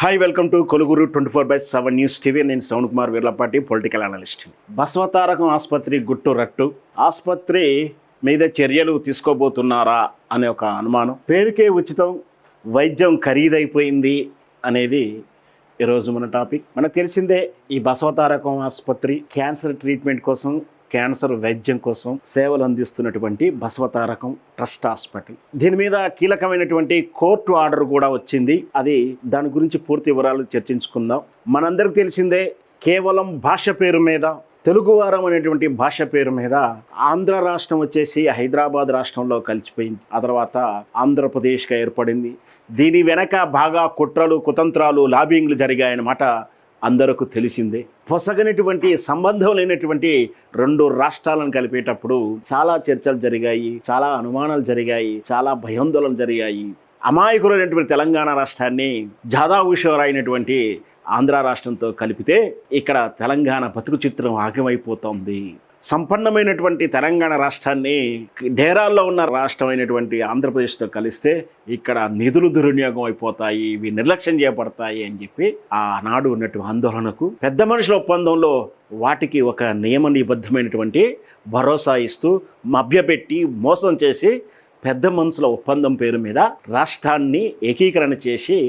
Hi welcome to కొలుగురు 24/7 news TV. నేను Shravan Kumar Veerlapati, political analyst. Basavatarakam ఆసుపత్రి గుట్టు రట్టు. ఆసుపత్రి మీద చర్యలు తీసుకోబోతున్నారా అనే ఒక అనుమానం. పేరుకే ఉచితం, వైద్యం ఖరీదైపోయింది అనేది ఈరోజు మన టాపిక్. మనకు తెలిసిందే, ఈ బసవతారకం ఆసుపత్రి క్యాన్సర్ ట్రీట్మెంట్ కోసం, క్యాన్సర్ వైద్యం కోసం సేవలు అందిస్తున్నటువంటి బసవతారకం ట్రస్ట్ హాస్పిటల్. దీని మీద కీలకమైనటువంటి కోర్టు ఆర్డర్ కూడా వచ్చింది. దాని గురించి పూర్తి వివరాలు చర్చించుకుందాం. మనందరికి తెలిసిందే, కేవలం భాష పేరు మీద, తెలుగువారం అనేటువంటి భాష పేరు మీద ఆంధ్ర రాష్ట్రం వచ్చేసి హైదరాబాద్ రాష్ట్రంలో కలిసిపోయింది. ఆ తర్వాత ఆంధ్రప్రదేశ్గా ఏర్పడింది. దీని వెనక బాగా కుట్రలు, కుతంత్రాలు, లాబింగ్లు జరిగాయన్నమాట అందరకు తెలిసిందే. పొసగనటువంటి సంబంధం లేనటువంటి రెండు రాష్ట్రాలను కలిపేటప్పుడు చాలా చర్చలు జరిగాయి, చాలా అనుమానాలు జరిగాయి, చాలా భయాందోళన జరిగాయి. అమాయకులైనటువంటి తెలంగాణ రాష్ట్రాన్ని జాదావుషోరైనటువంటి ఆంధ్ర రాష్ట్రంతో కలిపితే ఇక్కడ తెలంగాణ బతుకు చిత్రం ఆగమైపోతుంది. సంపన్నమైనటువంటి తెలంగాణ రాష్ట్రాన్ని డేరాల్లో ఉన్న రాష్ట్రమైనటువంటి ఆంధ్రప్రదేశ్తో కలిస్తే ఇక్కడ నిధులు దుర్వినియోగం అయిపోతాయి, ఇవి నిర్లక్ష్యం చేయబడతాయి అని చెప్పి ఆనాడు ఉన్నటువంటి ఆందోళనకు పెద్ద మనుషుల ఒప్పందంలో వాటికి ఒక నియమ నిబద్ధమైనటువంటి భరోసా ఇస్తూ మభ్యపెట్టి మోసం చేసి పెద్ద మనుషుల ఒప్పందం పేరు మీద రాష్ట్రాన్ని ఏకీకరణ చేసి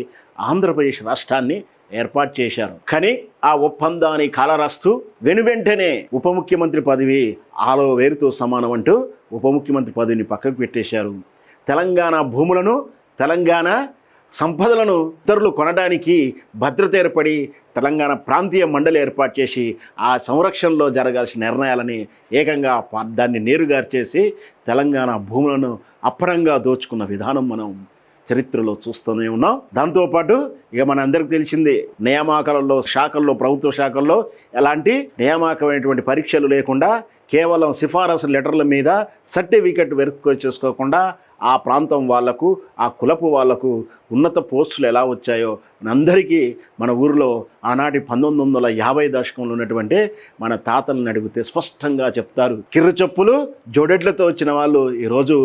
ఆంధ్రప్రదేశ్ రాష్ట్రాన్ని ఏర్పాటు చేశారు. కానీ ఆ ఒప్పందాన్ని కాలరాస్తూ వెనువెంటనే ఉప ముఖ్యమంత్రి పదవి ఆలో వేరుతో సమానం అంటూ ఉప ముఖ్యమంత్రి పదవిని పక్కకు పెట్టేశారు. తెలంగాణ భూములను, తెలంగాణ సంపదలను ఇతరులు కొనడానికి భద్రత ఏర్పడి తెలంగాణ ప్రాంతీయ మండలి ఏర్పాటు చేసి ఆ సంరక్షణలో జరగాల్సిన నిర్ణయాలని ఏకంగా దాన్ని నీరుగార్చేసి తెలంగాణ భూములను అప్పనంగా దోచుకున్న విధానం మనం చరిత్రలో చూస్తూనే ఉన్నాం. దాంతోపాటు ఇక మన అందరికి తెలిసింది, నియామకాలలో శాఖల్లో, ప్రభుత్వ శాఖల్లో ఎలాంటి నియామకమైనటువంటి పరీక్షలు లేకుండా కేవలం సిఫారసు లెటర్ల మీద సర్టిఫికెట్ వెరిఫై చేసుకోకుండా ఆ ప్రాంతం వాళ్లకు, ఆ కులపు వాళ్లకు ఉన్నత పోస్టులు ఎలా వచ్చాయో అందరికీ మన ఊరిలో ఆనాటి 1950 దశకంలో ఉన్నటువంటి మన తాతలను అడిగితే స్పష్టంగా చెప్తారు. కిర్రు చెప్పులు జోడెడ్లతో వచ్చిన వాళ్ళు ఈరోజు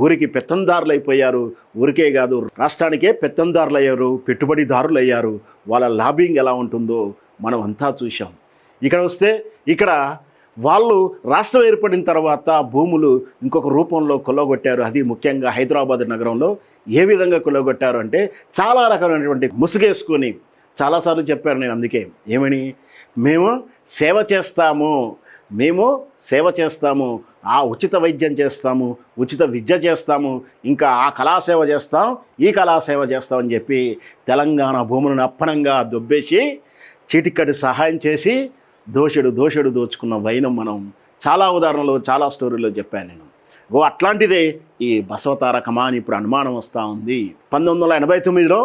ఊరికి పెత్తందారులు అయిపోయారు. ఊరికే కాదు, రాష్ట్రానికే పెత్తందారులు అయ్యారు, పెట్టుబడిదారులు అయ్యారు. వాళ్ళ లాబింగ్ ఎలా ఉంటుందో మనం అంతా చూసాం. ఇక్కడ వస్తే ఇక్కడ వాళ్ళు రాష్ట్రం ఏర్పడిన తర్వాత భూములు ఇంకొక రూపంలో కొల్లగొట్టారు. అది ముఖ్యంగా హైదరాబాద్ నగరంలో ఏ విధంగా కొల్లగొట్టారు అంటే చాలా రకమైనటువంటి ముసుగేసుకొని చాలాసార్లు చెప్పారు. నేను అందుకే ఏమని, మేము సేవ చేస్తాము, ఆ ఉచిత వైద్యం చేస్తాము, ఉచిత విద్య చేస్తాము, ఇంకా ఆ కళాసేవ చేస్తాం, ఈ కళాసేవ చేస్తామని చెప్పి తెలంగాణ భూములను అప్పనంగా దొబ్బేసి చీటిక్కటి సహాయం చేసి దోషుడు దోచుకున్న వైనం మనం చాలా ఉదాహరణలు, చాలా స్టోరీలో చెప్పాను నేను. అట్లాంటిదే ఈ బసవతారకమా అని ఇప్పుడు అనుమానం వస్తూ ఉంది. 1989లో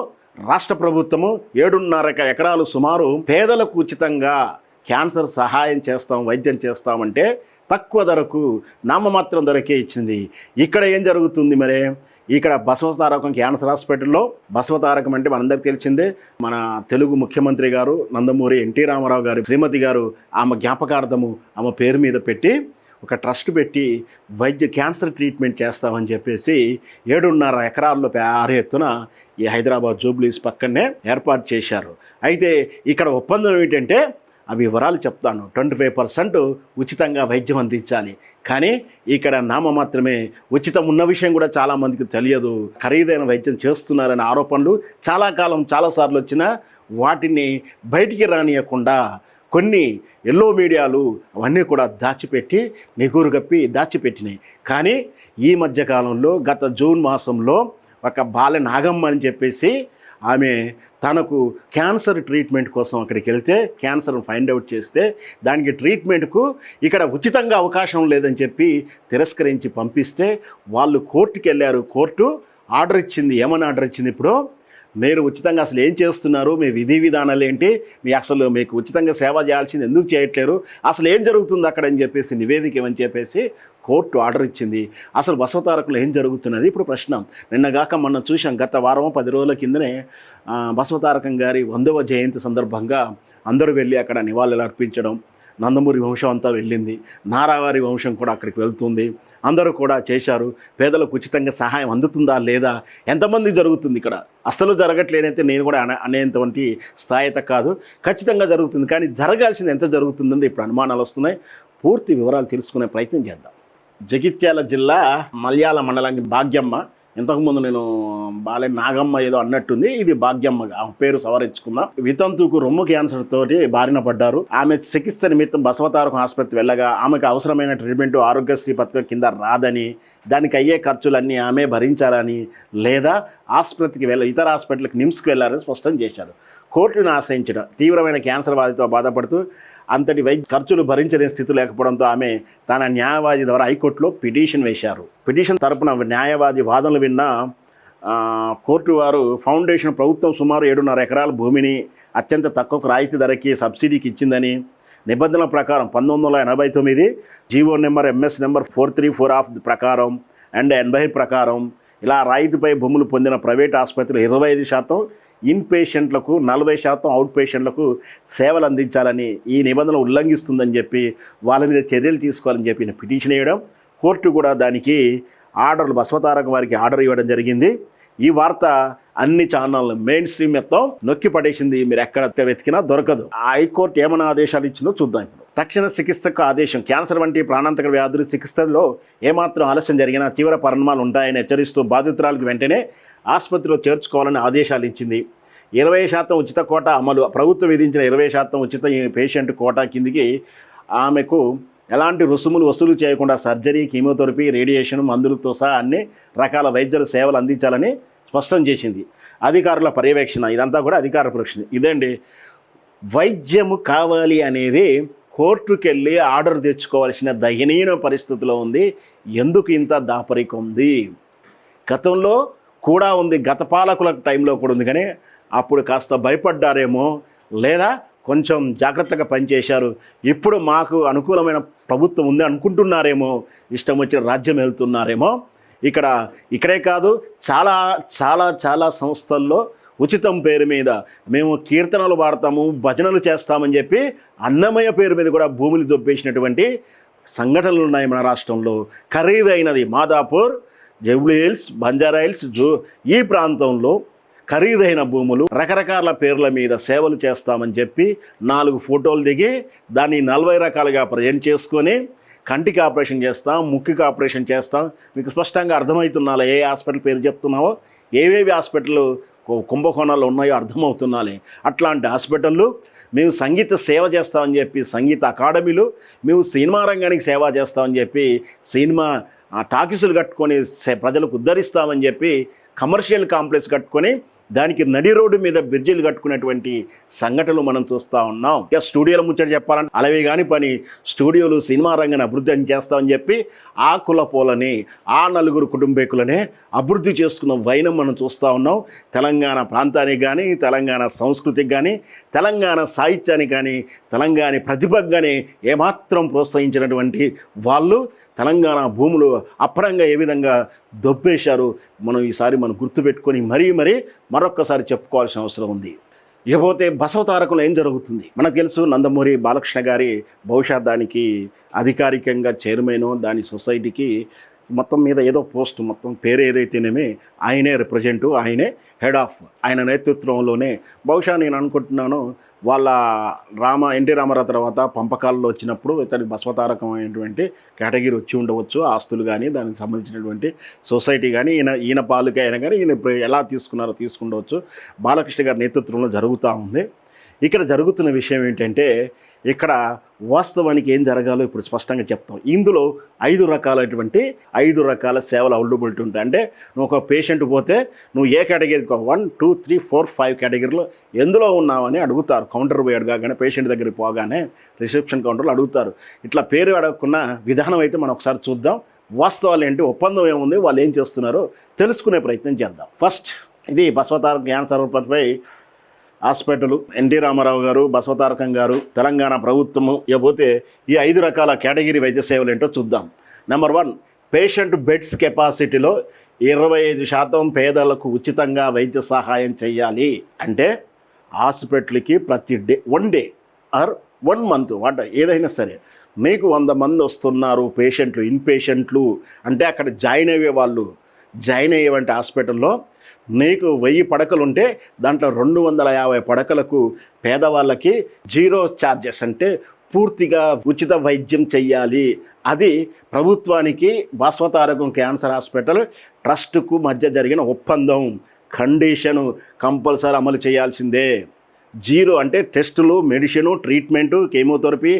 రాష్ట్ర ప్రభుత్వము 7.5 ఎకరాలు సుమారు పేదలకు ఉచితంగా క్యాన్సర్ సహాయం చేస్తాం, వైద్యం చేస్తామంటే తక్కువ ధరకు నామమాత్రం ధరకే ఇచ్చింది. ఇక్కడ ఏం జరుగుతుంది మరి? ఇక్కడ బసవతారకం క్యాన్సర్ హాస్పిటల్లో, బసవతారకం అంటే మనందరికీ తెలిసిందే, మన తెలుగు ముఖ్యమంత్రి గారు నందమూరి ఎన్టీ రామారావు గారి శ్రీమతి గారు ఆమె జ్ఞాపకార్థము ఆమె పేరు మీద పెట్టి ఒక ట్రస్ట్ పెట్టి క్యాన్సర్ ట్రీట్మెంట్ చేస్తామని చెప్పేసి 7.5 ఎకరాల్లో భారీ ఎత్తున ఈ హైదరాబాద్ జూబ్లీస్ పక్కనే ఏర్పాటు చేశారు. అయితే ఇక్కడ ఒప్పందం ఏంటంటే, అవి వివరాలు చెప్తాను. 25% ఉచితంగా వైద్యం అందించాలి. కానీ ఇక్కడ మాత్రమే ఉచితం ఉన్న విషయం కూడా చాలామందికి తెలియదు. ఖరీదైన వైద్యం చేస్తున్నారనే ఆరోపణలు చాలా కాలం, చాలాసార్లు వచ్చినా వాటిని బయటికి రానియకుండా కొన్ని ఎల్లో మీడియాలు అవన్నీ కూడా దాచిపెట్టి నిగూరు గప్పి దాచిపెట్టినాయి. కానీ ఈ మధ్యకాలంలో గత జూన్ మాసంలో ఒక బాలె నాగమ్మ అని చెప్పేసి ఆమె తనకు క్యాన్సర్ ట్రీట్మెంట్ కోసం అక్కడికి వెళ్తే క్యాన్సర్ను ఫైండ్ అవుట్ చేస్తే దానికి ట్రీట్మెంట్కు ఇక్కడ ఉచితంగా అవకాశం లేదని చెప్పి తిరస్కరించి పంపిస్తే వాళ్ళు కోర్టుకి వెళ్ళారు. కోర్టు ఆర్డర్ ఇచ్చింది. ఏమని ఆర్డర్ ఇచ్చింది? ఇప్పుడు మీరు ఉచితంగా అసలు ఏం చేస్తున్నారు, మీ విధి విధానాలు ఏంటి, మీకు ఉచితంగా సేవ చేయాల్సింది ఎందుకు చేయట్లేరు, అసలు ఏం జరుగుతుంది అక్కడ అని చెప్పేసి నివేదిక ఏమని చెప్పేసి కోర్టు ఆర్డర్ ఇచ్చింది. అసలు బసవతారకంలో ఏం జరుగుతున్నది ఇప్పుడు ప్రశ్న. నిన్నగాక మొన్న చూసాం, గత వారం 10 రోజుల కిందనే బసవతారకం గారి 100వ జయంతి సందర్భంగా అందరూ వెళ్ళి అక్కడ నివాళులు అర్పించడం, నందమూరి వంశం అంతా వెళ్ళింది, నారావారి వంశం కూడా అక్కడికి వెళ్తుంది, అందరూ కూడా చేశారు. పేదలకు ఉచితంగా సహాయం అందుతుందా లేదా, ఎంతమంది జరుగుతుంది ఇక్కడ, అసలు జరగట్లేదైతే నేను కూడా అనేటువంటి స్థాయిత కాదు, ఖచ్చితంగా జరుగుతుంది. కానీ జరగాల్సింది ఎంత జరుగుతుందని ఇప్పుడు అనుమానాలు వస్తున్నాయి. పూర్తి వివరాలు తెలుసుకునే ప్రయత్నం చేద్దాం. జగిత్యాల జిల్లా మల్యాల మండలానికి భాగ్యమ్మ, ఇంతకుముందు నేను నాగమ్మ ఏదో అన్నట్టుంది, ఇది భాగ్యమ్మ, ఆమె పేరు సవరించుకున్నా. వితంతుకు రొమ్ము క్యాన్సర్ తోటి బారిన పడ్డారు. ఆమె చికిత్స నిమిత్తం బసవతారకం ఆసుపత్రి వెళ్ళగా ఆమెకు అవసరమైన ట్రీట్మెంట్ ఆరోగ్యశ్రీ పథకం కింద రాదని, దానికి అయ్యే ఖర్చులన్నీ ఆమె భరించాలని, లేదా ఆసుపత్రికి ఇతర హాస్పిటల్కి నిమ్స్కి వెళ్ళారని స్పష్టం చేశారు. కోర్టును ఆశ్రయించడం, తీవ్రమైన క్యాన్సర్ బాధితో బాధపడుతూ అంతటి ఖర్చులు భరించలేని స్థితి లేకపోవడంతో ఆమె తన న్యాయవాది ద్వారా హైకోర్టులో పిటిషన్ వేశారు. పిటిషన్ తరపున న్యాయవాది వాదనలు విన్న కోర్టు వారు ఫౌండేషన్ ప్రభుత్వం సుమారు 7.5 ఎకరాల భూమిని అత్యంత తక్కువ రాయితీ ధరకి సబ్సిడీకి ఇచ్చిందని, నిబంధనల ప్రకారం 1989 GO number MS number 434 of ప్రకారం అండ్ 80 ప్రకారం ఇలా రాయితీపై భూములు పొందిన ప్రైవేట్ ఆసుపత్రులు 25% ఇన్ పేషెంట్లకు, 40% అవుట్ పేషెంట్లకు సేవలు అందించాలని ఈ నిబంధనలు ఉల్లంఘిస్తుందని చెప్పి వాళ్ళ మీద చర్యలు తీసుకోవాలని చెప్పి పిటిషన్ వేయడం, కోర్టు కూడా దానికి ఆర్డర్లు బసవతారకం వారికి ఆర్డర్ ఇవ్వడం జరిగింది. ఈ వార్త అన్ని ఛానళ్ళు మెయిన్ స్ట్రీమ్ మొత్తం నొక్కి పడేసింది. మీరు ఎక్కడ వెతికినా దొరకదు. ఆ హైకోర్టు ఏమైనా ఆదేశాలు ఇచ్చిందో చూద్దాం ఇప్పుడు. తక్షణ చికిత్సకు ఆదేశం. క్యాన్సర్ వంటి ప్రాణాంతక వ్యాధుల చికిత్సలో ఏమాత్రం ఆలస్యం జరిగినా తీవ్ర పరిణామాలు ఉంటాయని హెచ్చరిస్తూ బాధితురాలకు వెంటనే ఆసుపత్రిలో చేర్చుకోవాలని ఆదేశాలు ఇచ్చింది. 20% ఉచిత కోటా అమలు. ప్రభుత్వం విధించిన 20% ఉచిత పేషెంట్ కోటా కిందికి ఆమెకు ఎలాంటి రుసుములు వసూలు చేయకుండా సర్జరీ, కీమోథెరపీ, రేడియేషన్, మందులతో సహా అన్ని రకాల వైద్యుల సేవలు అందించాలని స్పష్టం చేసింది. అధికారుల పర్యవేక్షణ, ఇదంతా కూడా అధికార పరీక్షణ. ఇదండి, వైద్యము కావాలి అనేది కోర్టుకు వెళ్ళి ఆర్డర్ తెచ్చుకోవాల్సిన దయనీయ పరిస్థితిలో ఉంది. ఎందుకు ఇంత దాపరికం ఉంది? గతంలో కూడా ఉంది, గత పాలకుల టైంలో కూడా ఉంది, కానీ అప్పుడు కాస్త భయపడ్డారేమో, లేదా కొంచెం జాగ్రత్తగా పనిచేశారు. ఇప్పుడు మాకు అనుకూలమైన ప్రభుత్వం ఉంది అనుకుంటున్నారేమో, ఇష్టం వచ్చిన రాజ్యం వెళ్తున్నారేమో. ఇక్కడే కాదు, చాలా చాలా చాలా సంస్థల్లో ఉచితం పేరు మీద మేము కీర్తనలు పాడతాము, భజనలు చేస్తామని చెప్పి అన్నమయ్య పేరు మీద కూడా భూములు దొబ్బేసినటువంటి సంఘటనలు ఉన్నాయి మన రాష్ట్రంలో. ఖరీదైనది Madhapur, Jubilee hills, Banjara hills, ఈ ప్రాంతంలో ఖరీదైన భూములు రకరకాల పేర్ల మీద సేవలు చేస్తామని చెప్పి 4 ఫోటోలు దిగి దాన్ని 40 రకాలుగా ప్రజెంట్ చేసుకొని కంటికి ఆపరేషన్ చేస్తాం, ముక్కుకి ఆపరేషన్ చేస్తాం. మీకు స్పష్టంగా అర్థమవుతున్నాలే ఏ హాస్పిటల్ పేరు చెప్తున్నావో, ఏవేవి హాస్పిటల్ కుంభకోణాలు ఉన్నాయో అర్థమవుతున్నాలే. అట్లాంటి హాస్పిటళ్ళు, మేము సంగీత సేవ చేస్తామని చెప్పి సంగీత అకాడమీలు, మేము సినిమా రంగానికి సేవ చేస్తామని చెప్పి సినిమా టాకీసులు కట్టుకొని ప్రజలకు ఉద్ధరిస్తామని చెప్పి కమర్షియల్ కాంప్లెక్స్ కట్టుకొని దానికి నడి రోడ్డు మీద బ్రిడ్జిలు కట్టుకునేటువంటి సంఘటనలు మనం చూస్తూ ఉన్నాం. ఇక స్టూడియోల ముచ్చట చెప్పాలంటే అలాగే కానీ పని, స్టూడియోలు సినిమా రంగాన్ని అభివృద్ధి చేస్తామని చెప్పి ఆ కులపోలని, ఆ 4 కుటుంబీకులనే అభివృద్ధి చేసుకున్న వైనం మనం చూస్తూ ఉన్నాం. తెలంగాణ ప్రాంతానికి కానీ, తెలంగాణ సంస్కృతికి కానీ, తెలంగాణ సాహిత్యానికి కానీ, తెలంగాణ ప్రతిభకు కానీ ఏమాత్రం ప్రోత్సహించినటువంటి వాళ్ళు తెలంగాణ భూములు అప్పరంగా ఏ విధంగా దొబ్బేశారు ఈసారి మనం గుర్తుపెట్టుకొని మరొక్కసారి చెప్పుకోవాల్సిన అవసరం ఉంది. ఇకపోతే బసవతారకంలో ఏం జరుగుతుంది మనకు తెలుసు. నందమూరి బాలకృష్ణ గారి బహుశా దానికి అధికారికంగా చైర్మన్, దాని సొసైటీకి మొత్తం మీద ఏదో పోస్ట్, మొత్తం పేరు ఏదైతేనేమి ఆయనే రిప్రజెంటు, ఆయనే హెడ్ ఆఫ్, ఆయన నేతృత్వంలోనే బహుశా నేను అనుకుంటున్నాను వాళ్ళ ఎన్టీ రామారావు తర్వాత పంపకాల్లో వచ్చినప్పుడు ఇతని బసవతారకం అయినటువంటి కేటగిరీ వచ్చి ఉండవచ్చు. ఆస్తులు కానీ దానికి సంబంధించినటువంటి సొసైటీ కానీ ఈయన పాలుకే అయినా కానీ ఈయన ఎలా తీసుకున్నారో తీసుకుండవచ్చు. బాలకృష్ణ గారి నేతృత్వంలో జరుగుతూ ఉంది. ఇక్కడ జరుగుతున్న విషయం ఏంటంటే, ఇక్కడ వాస్తవానికి ఏం జరగాలో ఇప్పుడు స్పష్టంగా చెప్తాం. ఇందులో 5 రకాల సేవలు అవైలబిలిటీ ఉంటాయి. అంటే నువ్వు ఒక పేషెంట్ పోతే నువ్వు ఏ కేటగిరీ 1, 2, 3, 4, 5 కేటగిరీలో ఎందులో ఉన్నావని అడుగుతారు. కౌంటర్ పోయి అడగగానే, పేషెంట్ దగ్గరికి పోగానే రిసెప్షన్ కౌంటర్లో అడుగుతారు. ఇట్లా పేరు అడగకున్న విధానం అయితే మనం ఒకసారి చూద్దాం. వాస్తవాలు ఏంటి, ఒప్పందం ఏముంది, వాళ్ళు ఏం చేస్తున్నారో తెలుసుకునే ప్రయత్నం చేద్దాం. ఫస్ట్, ఇది బసవతారకం క్యాన్సర్ పై హాస్పిటల్, ఎన్టీ రామారావు గారు, బసవతారకం గారు, తెలంగాణ ప్రభుత్వము. ఇకపోతే ఈ 5 రకాల కేటగిరీ వైద్య సేవలు ఏంటో చూద్దాం. నెంబర్ 1, పేషెంట్ బెడ్స్ కెపాసిటీలో 25% పేదలకు ఉచితంగా వైద్య సహాయం చేయాలి. అంటే హాస్పిటల్కి ప్రతి day 1 day or 1 month what ఏదైనా సరే మీకు 100 మంది వస్తున్నారు పేషెంట్లు, ఇన్పేషెంట్లు అంటే అక్కడ జాయిన్ అయ్యేవంటి హాస్పిటల్లో నీకు 1000 పడకలు ఉంటే దాంట్లో 250 పడకలకు పేదవాళ్ళకి 0 ఛార్జెస్ అంటే పూర్తిగా ఉచిత వైద్యం చెయ్యాలి. అది ప్రభుత్వానికి బసవతారకం క్యాన్సర్ హాస్పిటల్ ట్రస్టుకు మధ్య జరిగిన ఒప్పందం, కండిషను కంపల్సరీ అమలు చేయాల్సిందే. 0 అంటే టెస్టులు, మెడిసిను, ట్రీట్మెంటు, కీమోథెరపీ,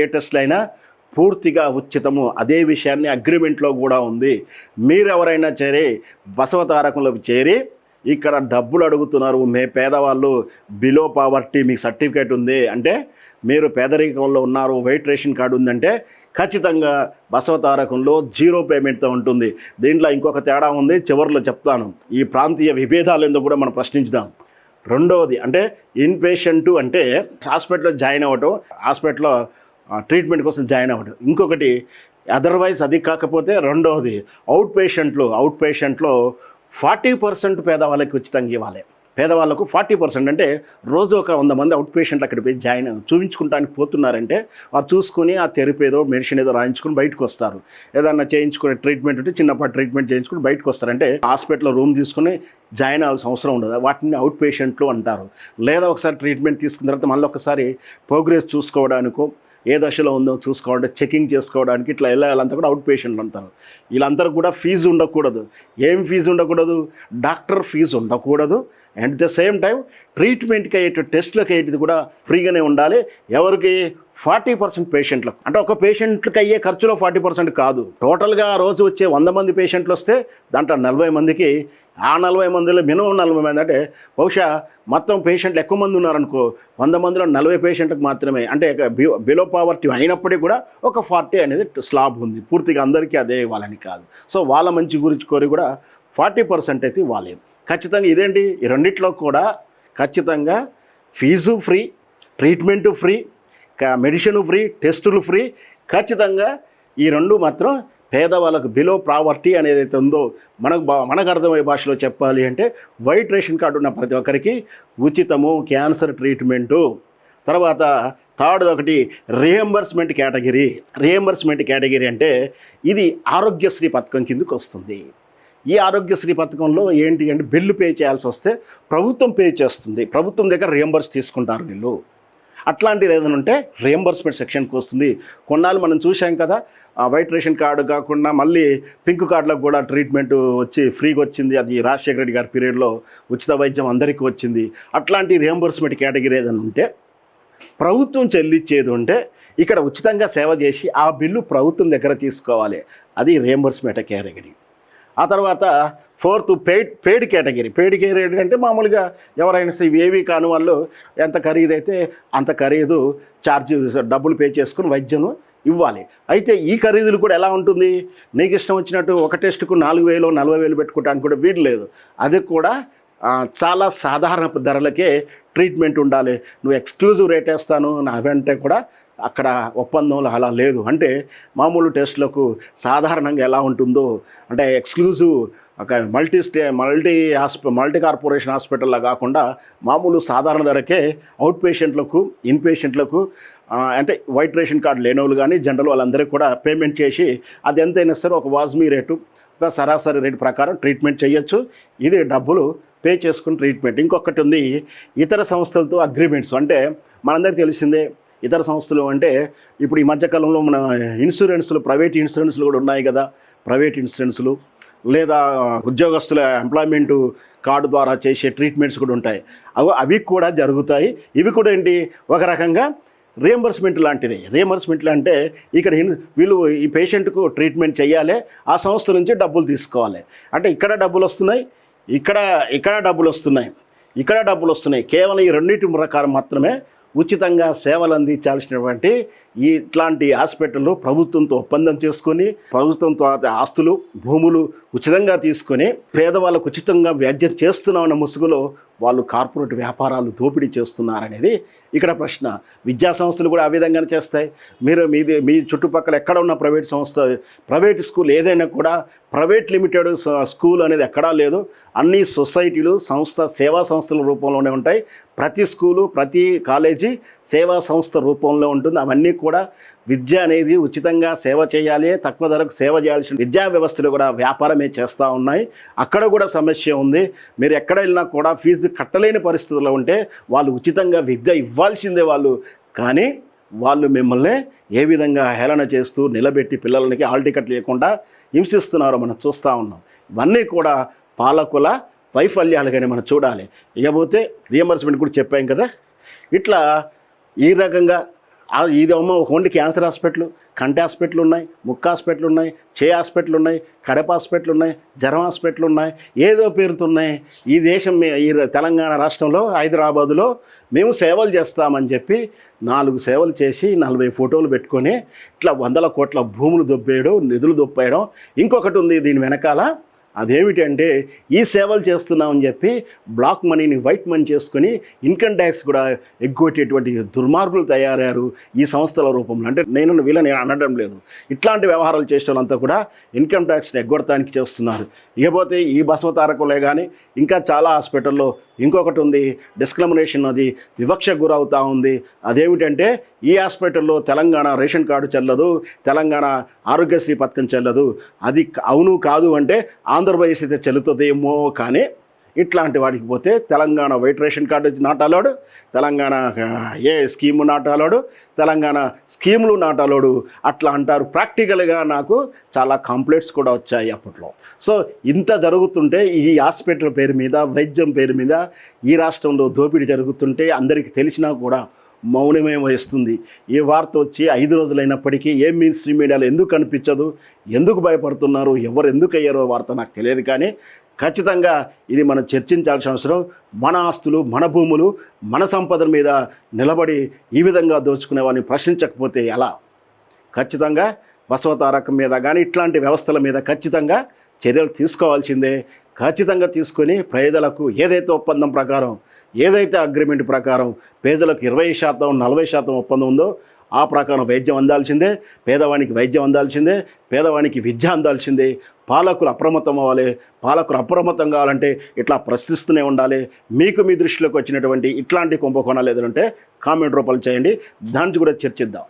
ఏ టెస్టులు అయినా పూర్తిగా ఉచితము. అదే విషయాన్ని అగ్రిమెంట్లో కూడా ఉంది. మీరు ఎవరైనా బసవతారకంలోకి చేరి ఇక్కడ డబ్బులు అడుగుతున్నారు, పేదవాళ్ళు బిలో పావర్టీ, మీకు సర్టిఫికేట్ ఉంది అంటే మీరు పేదరికంలో ఉన్నారు, వైట్ రేషన్ కార్డు ఉందంటే ఖచ్చితంగా బసవతారకంలో 0 పేమెంట్తో ఉంటుంది. దీంట్లో ఇంకొక తేడా ఉంది, చివరిలో చెప్తాను. ఈ ప్రాంతీయ విభేదాలు ఎందుకు కూడా మనం ప్రశ్నించుదాం. రెండవది అంటే ఇన్పేషెంటు అంటే హాస్పిటల్లో జాయిన్ అవ్వటం, హాస్పిటల్లో ట్రీట్మెంట్ కోసం జాయిన్ అవ్వడం. ఇంకొకటి అదర్వైజ్ అది కాకపోతే రెండవది అవుట్ పేషెంట్లో 40% పేదవాళ్ళకి ఉచితంగా ఇవ్వాలి. పేదవాళ్ళకు 40% అంటే రోజు ఒక 100 మంది అవుట్ పేషెంట్లు అక్కడ పోయి చూపించుకుంటానికి పోతున్నారంటే వారు చూసుకుని ఆ థెరపీ ఏదో మెడిసిన్ ఏదో రాయించుకుని బయటకు వస్తారు. ఏదన్నా చేయించుకునే ట్రీట్మెంట్ ఉంటే చిన్నపాటి ట్రీట్మెంట్ చేయించుకుని బయటకు వస్తారంటే హాస్పిటల్లో రూమ్ తీసుకుని జాయిన్ అవ్వాల్సిన అవసరం ఉండదు. వాటిని అవుట్ పేషెంట్లు అంటారు. లేదా ఒకసారి ట్రీట్మెంట్ తీసుకున్న తర్వాత మళ్ళీ ఒకసారి ప్రోగ్రెస్ చూసుకోవడానికో ఏ దశలో ఉందో చూసుకోవడానికి, చెకింగ్ చేసుకోవడానికి ఇట్లా వెళ్ళాలంతా కూడా అవుట్ పేషెంట్లు అంటారు. వీళ్ళందరూ కూడా ఫీజు ఉండకూడదు. ఏం ఫీజు ఉండకూడదు? డాక్టర్ ఫీజు ఉండకూడదు. అండ్ ద సేమ్ టైం ట్రీట్మెంట్కి అయ్యే టెస్ట్లకు అయ్యేది కూడా ఫ్రీగానే ఉండాలి. ఎవరికి? 40% పేషెంట్లకు. అంటే ఒక పేషెంట్కి అయ్యే ఖర్చులో 40% కాదు. టోటల్గా రోజు వచ్చే 100 మంది పేషెంట్లు వస్తే దాంట్లో 40 మందికి, ఆ 40 మందిలో మినిమం 40 మంది అంటే బహుశా మొత్తం పేషెంట్లు ఎక్కువ మంది ఉన్నారనుకో, 100 మందిలో 40 పేషెంట్లకు మాత్రమే, అంటే బిలో పావర్టీ అయినప్పటికీ కూడా ఒక 40 అనేది స్లాబ్ ఉంది. పూర్తిగా అందరికీ అదే ఇవ్వాలని కాదు. సో వాళ్ళ మంచి గురించి కోరి కూడా 40% అయితే ఇవ్వాలి. ఖచ్చితంగా ఇదేంటి, ఈ రెండిట్లో కూడా ఖచ్చితంగా fees free, treatment free, medicine free, టెస్టులు ఫ్రీ. ఖచ్చితంగా ఈ రెండు మాత్రం పేదవాళ్ళకు బిలో పావర్టీ అనేది అయితే ఉందో మనకు అర్థమయ్యే భాషలో చెప్పాలి అంటే వైట్ రేషన్ కార్డు ఉన్న ప్రతి ఒక్కరికి ఉచితము క్యాన్సర్ ట్రీట్మెంటు. తర్వాత థర్డ్ ఒకటి రియంబర్స్మెంట్ కేటగిరీ అంటే ఇది ఆరోగ్యశ్రీ పథకం కిందకు వస్తుంది. ఈ ఆరోగ్యశ్రీ పథకంలో ఏంటి అంటే బిల్లు పే చేయాల్సి వస్తే ప్రభుత్వం పే చేస్తుంది. ప్రభుత్వం దగ్గర రియంబర్స్ తీసుకుంటారు వీళ్ళు. అట్లాంటిది ఏదైనా ఉంటే రియంబర్స్మెంట్ సెక్షన్కి వస్తుంది. కొన్నాళ్ళు మనం చూసాం కదా, వైట్ రేషన్ కార్డు కాకుండా మళ్ళీ పింక్ కార్డులకు కూడా ట్రీట్మెంట్ వచ్చి ఫ్రీగా వచ్చింది. అది రాజశేఖర రెడ్డి గారి పీరియడ్లో ఉచిత వైద్యం అందరికీ వచ్చింది. అట్లాంటి రియంబర్స్మెంట్ కేటగిరీ ఏదైనా ఉంటే ప్రభుత్వం చెల్లించేది ఉంటే ఇక్కడ ఉచితంగా సేవ చేసి ఆ బిల్లు ప్రభుత్వం దగ్గర తీసుకోవాలి. అది రియంబర్స్మెంట్ కేటగిరీ. ఆ తర్వాత ఫోర్త్ పెయిడ్ కేటగిరీ అంటే మామూలుగా ఎవరైనా ఏవి కాని వాళ్ళు ఎంత ఖరీదైతే అంత ఖరీదు డబ్బులు పే చేసుకుని వైద్యం ఇవ్వాలి. అయితే ఈ ఖరీదులు కూడా ఎలా ఉంటుంది? నీకు ఇష్టం వచ్చినట్టు ఒక టెస్టుకు 4,000 40,000 పెట్టుకోవడానికి కూడా వీలు లేదు. అది కూడా చాలా సాధారణ ధరలకే ట్రీట్మెంట్ ఉండాలి. నువ్వు ఎక్స్క్లూజివ్ రేట్ వేస్తాను నావంటే కూడా అక్కడ ఒప్పందంలో అలా లేదు. అంటే మామూలు టెస్టులకు సాధారణంగా ఎలా ఉంటుందో అంటే ఎక్స్క్లూజివ్ ఒక మల్టీ కార్పొరేషన్ హాస్పిటల్లో కాకుండా మామూలు సాధారణ ధరకే అవుట్ పేషెంట్లకు, ఇన్పేషెంట్లకు అంటే వైట్ రేషన్ కార్డు లేనోళ్ళు కానీ జనరల్ వాళ్ళందరికీ కూడా పేమెంట్ చేసి అది ఎంతైనా సరే ఒక వాజ్మీ రేటు, ఒక సరాసరి రేటు ప్రకారం ట్రీట్మెంట్ చేయొచ్చు. ఇది డబ్బులు పే చేసుకుని ట్రీట్మెంట్. ఇంకొకటి ఉంది ఇతర సంస్థలతో అగ్రిమెంట్స్. అంటే మనందరికీ తెలిసిందే ఇతర సంస్థలు అంటే ఇప్పుడు ఈ మధ్యకాలంలో మన ప్రైవేట్ ఇన్సూరెన్స్లు కూడా ఉన్నాయి కదా. ప్రైవేట్ ఇన్సూరెన్స్లు లేదా ఉద్యోగస్తుల ఎంప్లాయ్మెంటు కార్డు ద్వారా చేసే ట్రీట్మెంట్స్ కూడా ఉంటాయి. అవి కూడా జరుగుతాయి. ఇవి కూడా ఏంటి, ఒక రకంగా రియంబర్స్మెంట్ లాంటిది. రియంబర్స్మెంట్లు అంటే ఇక్కడ వీళ్ళు ఈ పేషెంట్కు ట్రీట్మెంట్ చేయాలి, ఆ సంస్థ నుంచి డబ్బులు తీసుకోవాలి. అంటే ఇక్కడ డబ్బులు వస్తున్నాయి, ఇక్కడ డబ్బులు వస్తున్నాయి. కేవలం ఈ రెండింటి ప్రకారం మాత్రమే ఉచితంగా సేవలు అందించాల్సినటువంటి ఇట్లాంటి హాస్పిటల్లో ప్రభుత్వంతో ఒప్పందం చేసుకొని ప్రభుత్వంతో ఆస్తులు, భూములు ఉచితంగా తీసుకొని పేదవాళ్ళకు ఉచితంగా వైద్యం చేస్తున్నామన్న ముసుగులో వాళ్ళు కార్పొరేట్ వ్యాపారాలు దోపిడీ చేస్తున్నారనేది ఇక్కడ ప్రశ్న. విద్యా సంస్థలు కూడా ఆ విధంగానే చేస్తాయి. మీరు మీ చుట్టుపక్కల ఎక్కడ ఉన్న ప్రైవేట్ సంస్థ, ప్రైవేట్ స్కూల్ ఏదైనా కూడా ప్రైవేట్ లిమిటెడ్ స్కూల్ అనేది ఎక్కడా లేదు. అన్ని సొసైటీలు సేవా సంస్థల రూపంలోనే ఉంటాయి. ప్రతి స్కూలు, ప్రతి కాలేజీ సేవా సంస్థ రూపంలో ఉంటుంది. అవన్నీ కూడా విద్య అనేది ఉచితంగా సేవ చేయాలి, తక్కువ ధరకు సేవ చేయాల్సిన విద్యా వ్యవస్థలు కూడా వ్యాపారమే చేస్తూ ఉన్నాయి. అక్కడ కూడా సమస్య ఉంది. మీరు ఎక్కడ వెళ్ళినా కూడా ఫీజు కట్టలేని పరిస్థితుల్లో ఉంటే వాళ్ళు ఉచితంగా విద్య ఇవ్వాల్సిందే వాళ్ళు. కానీ వాళ్ళు మిమ్మల్ని ఏ విధంగా హేళన చేస్తూ నిలబెట్టి పిల్లలకి హాల్ టికెట్ లేకుండా హింసిస్తున్నారో మనం చూస్తూ ఉన్నాం. ఇవన్నీ కూడా పాలకుల వైఫల్యాలుగానే మనం చూడాలి. ఇకపోతే రియంబర్స్మెంట్ కూడా చెప్పాం కదా. ఇట్లా ఈ రకంగా ఇదేమో ఓన్లీ క్యాన్సర్ హాస్పిటల్, కంటి హాస్పిటల్ ఉన్నాయి, ముక్క హాస్పిటల్ ఉన్నాయి, హాస్పిటల్ ఉన్నాయి, కడప హాస్పిటల్ ఉన్నాయి, జ్వరం హాస్పిటల్ ఉన్నాయి, ఏదో పేరుతున్నాయి. ఈ దేశం ఈ తెలంగాణ రాష్ట్రంలో హైదరాబాదులో మేము సేవలు చేస్తామని చెప్పి 4 సేవలు చేసి 40 ఫోటోలు పెట్టుకొని ఇట్లా 100 కోట్ల భూములు దొబ్బేయడం, నిధులు దొబ్బేయడం. ఇంకొకటి ఉంది దీని వెనకాల. అదేమిటంటే ఈ సేవలు చేస్తున్నామని చెప్పి బ్లాక్ మనీని వైట్ మనీ చేసుకొని ఇన్కమ్ ట్యాక్స్ కూడా ఎగ్గొట్టేటువంటి దుర్మార్గులు తయారయ్యారు ఈ సంస్థల రూపంలో. అంటే వీళ్ళని అనడం లేదు, ఇట్లాంటి వ్యవహారాలు చేసే వాళ్ళంతా కూడా ఇన్కమ్ ట్యాక్స్ని ఎగ్గొట్టడానికి చేస్తున్నారు. ఇకపోతే ఈ బసవతారకులే కానీ ఇంకా చాలా హాస్పిటల్లో ఇంకొకటి ఉంది, డిస్క్రిమినేషన్, అది వివక్షకు గురవుతూ ఉంది. అదేమిటంటే ఈ హాస్పిటల్లో తెలంగాణ రేషన్ కార్డు చెల్లదు, తెలంగాణ ఆరోగ్యశ్రీ పథకం చెల్లదు. అది అవును కాదు అంటే ఆంధ్రప్రదేశ్ అయితే చెల్లుతుందేమో, కానీ ఇట్లాంటి వాడికి పోతే Telangana white ration card not allowed, Telangana A scheme not allowed, Telangana స్కీములు నాట్ అలౌడ్ అట్లా అంటారు. ప్రాక్టికల్గా నాకు చాలా కంప్లైంట్స్ కూడా వచ్చాయి అప్పట్లో. సో ఇంత జరుగుతుంటే ఈ హాస్పిటల్ పేరు మీద, వైద్యం పేరు మీద ఈ రాష్ట్రంలో దోపిడీ జరుగుతుంటే అందరికీ తెలిసినా కూడా మౌనమే వహిస్తుంది. ఈ వార్త వచ్చి 5 రోజులైనప్పటికీ ఏ మెయిన్ స్ట్రీమ్ మీడియాలో ఎందుకు కనిపించదు, ఎందుకు భయపడుతున్నారు, ఎవరు ఎందుకు అయ్యారో వార్త నాకు తెలియదు. కానీ ఖచ్చితంగా ఇది మనం చర్చించాల్సిన అవసరం. మన ఆస్తులు, మన భూములు, మన సంపదల మీద నిలబడి ఈ విధంగా దోచుకునే వారిని ప్రశ్నించకపోతే ఎలా? ఖచ్చితంగా బసవతారకం మీద కానీ ఇట్లాంటి వ్యవస్థల మీద ఖచ్చితంగా చర్యలు తీసుకోవాల్సిందే. ఖచ్చితంగా తీసుకొని ప్రజలకు ఏదైతే ఒప్పందం ప్రకారం, ఏదైతే అగ్రిమెంట్ ప్రకారం పేదలకు 20%, 40% ఒప్పందం ఉందో ఆ ప్రకారం వైద్యం అందాల్సిందే, పేదవానికి వైద్యం అందాల్సిందే, పేదవానికి విద్య అందాల్సిందే. పాలకులు అప్రమత్తం అవ్వాలి. పాలకులు అప్రమత్తం కావాలంటే ఇట్లా ప్రశ్నిస్తూనే ఉండాలి. మీకు మీ దృష్టిలోకి వచ్చినటువంటి ఇట్లాంటి కుంభకోణాలు ఏదంటే కామెంట్ రూపాలు చేయండి, దాన్ని కూడా చర్చిద్దాం.